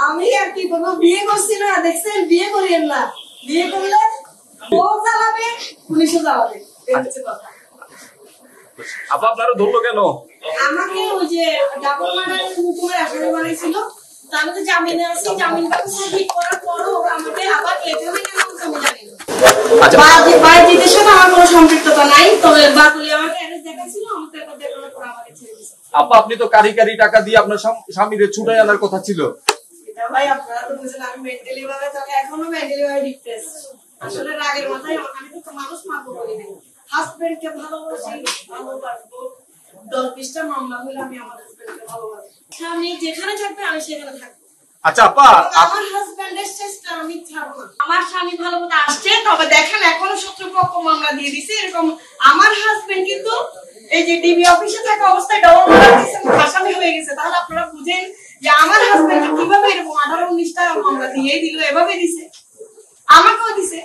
আমি আর কি করবো, বিয়ে করছি না, দেখছেন? বিয়ে করিয়েন না, বিয়ে করলে ও জ্বালাবে, পুলিশও জ্বালাবে, এই হচ্ছে কথা। আপা আপনারা ধরলো কেন? আমাকে ওই যে ডাবল মার্ডারের হুকুমের আসামি বানাইছিল, তো আমি তো জামিনে আছি, জামিন ব্যবস্থা ঠিক করার পরও ওরা আমাকে আবার এখানে কেন আমি জানি না। বাজিদের সাথে আমার কোনো সম্পৃক্ততা নাই, তবে বাতুলি আমাকে অ্যারেস্ট দেখাচ্ছিল, আমাকে একবার দেখানোর পর আমাকে ছেড়ে দিয়েছে। আপা আপনি তো কারি টাকা দিয়ে আপনার স্বামীরে ছুটাই আনার কথা ছিল। এটা ভাই আপনারা তো বুঝেন আমি মেন্টালি ভাবে, তবে এখনো মেন্টালি ভাবে ডিপ্রেস। আসলে রাগের মাথায় আমি তো মানুষ মারবো বলি নাই, হাজবেন্ডকে ভালোবাসি, ভালোবাসবো। 10-20টা মামলা হলে আমি আমার হাজবেন্ডকে ভালোবাসি, আমি যেখানে থাকবে আমি সেখানে থাকবো। আচ্ছা আপা, আমার হাজবেন্ডের চেষ্টা আমি ছাড়বো না। আমার স্বামী ভালো মতো আসছে, তবে দেখেন এখনো শত্রুপক্ষ মামলা দিয়ে দিছে এরকম। আমার হাজবেন্ড কিন্তু এই যে ডিবি অফিসে থাকা অবস্থায় ডবল মার্ডার কেসে আসামি হয়ে গেছে। তাহলে আপনারা বুঝেন যে আমার হাজবেন্ড কিভাবে এরকম 18-19টা মামলা দিয়ে দিল, এভাবে দিছে, আমাকেও দিছে।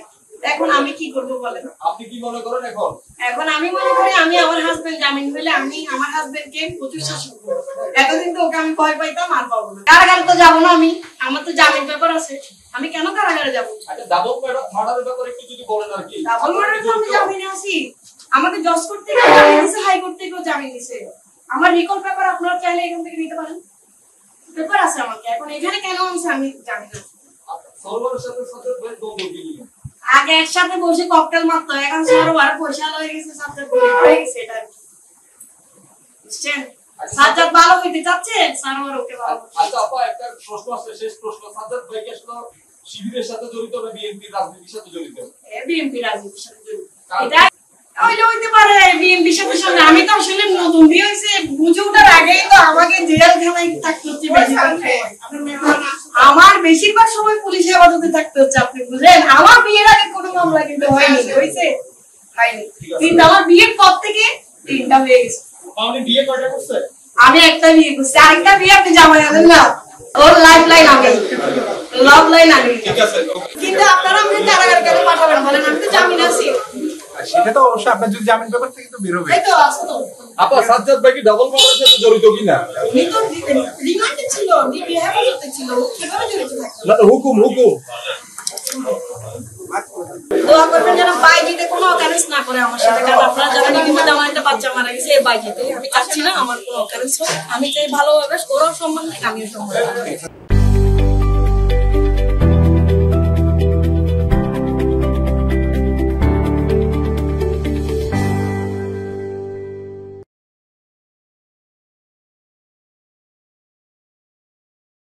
এখন আমি কি করবো বলেন? আপনি কি মনে করেন এখন? এখন আমি মনে করি আমি আমার হাজবেন্ড জামিন হইলে আমি আমার হাজবেন্ডকে প্রচুর শাসন করবো। এতদিন তো ওকে আমি ভয় পাইতাম, আর পাবো না। কারাগারে তো যাবো না আমি, আমার তো জামিন পেপার আছে, আমি কেন কারাগারে যাবো? আচ্ছা ডাবল মার্ডারের ব্যাপারে একটু যদি বলেন আর কি। ডাবল মার্ডারে তো আমি জামিনে আছি, আমাকে জজ কোর্ট থেকে জামিন দিয়েছে, হাইকোর্ট থেকেও জামিন দিয়েছে। আমার রিকল পেপার আপনারা চাইলে এখান থেকে নিতে পারেন, পেপার আছে আমাকে। এখন এখানে কেন আনছে আমি জানি না। সরওয়ারের সাথে সাথে দ্বন্দ্ব কি নিয়ে? আগে একসাথে বসে ককটেল মারতো, এখন সরওয়ার পয়সা হয়ে গেছে, সাজ্জাদ হয়ে গেছে। এটা বুঝছেন? সাজ্জাদ ভালো হইতে চাচ্ছে, সরওয়ার ওকে ভালো। আচ্ছা আপা একটা প্রশ্ন আছে, শেষ প্রশ্ন। সাজ্জাদ ভাই কি আসলে শিবিরের সাথে জড়িত না বিএনপির রাজনীতির সাথে জড়িত? বিএনপি রাজনীতির সাথে জড়িত, এটা হইতে পারে। বিএনপির সাথে সঙ্গে আমি তো আসলে নতুন বিয়ে হয়েছে, বুঝে ওঠার আগেই তো আমাকে জেলখানায় থাকতে হচ্ছে। আমার বেশিরভাগ সময় পুলিশ হেফাজতে থাকতে হচ্ছে, আপনি বুঝলেন? আমার বিয়ের আগে কোনো মামলা কিন্তু হয়নি, হয়েছে? হয়নি। কিন্তু আমার বিয়ের পর থেকে 3টা হয়ে গেছে। আপনি বিয়ে কয়টা করছেন? আমি একটা বিয়ে করছি, আরেকটা বিয়ে আপনি জামাই আনেন না। ওর লাইফ লাইন আগে, লাভ লাইন আগে। ঠিক আছে, কিন্তু আপনারা আমাকে কারাগারে কেন পাঠাবেন বলেন? আমি তো জামিন আছি। সেটা তো অবশ্যই আপনার যদি জামিন পেপার থেকে তো বের হবে। এই তো আছে তো। আপা সাজ্জাদ ভাই কি ডাবল মার্ডারের সাথে জড়িত কিনা? উনি তো রিমান্ডে ছিল, ডিবি হেফাজতে ছিল, কিভাবে জড়িত থাকবে? না হুকুম দোয়া করবেন যেন বাইজিতে কোনো অকারেন্স না করে আমার সাথে, কারণ আপনারা জানেন ইতিমধ্যে আমার একটা বাচ্চা মারা গেছে এই বাইজিতে। আমি চাচ্ছি না আমার কোনো অকারেন্স হোক, আমি চাই ভালোভাবে ওরাও সম্মান দিক, আমিও সম্মান দিই।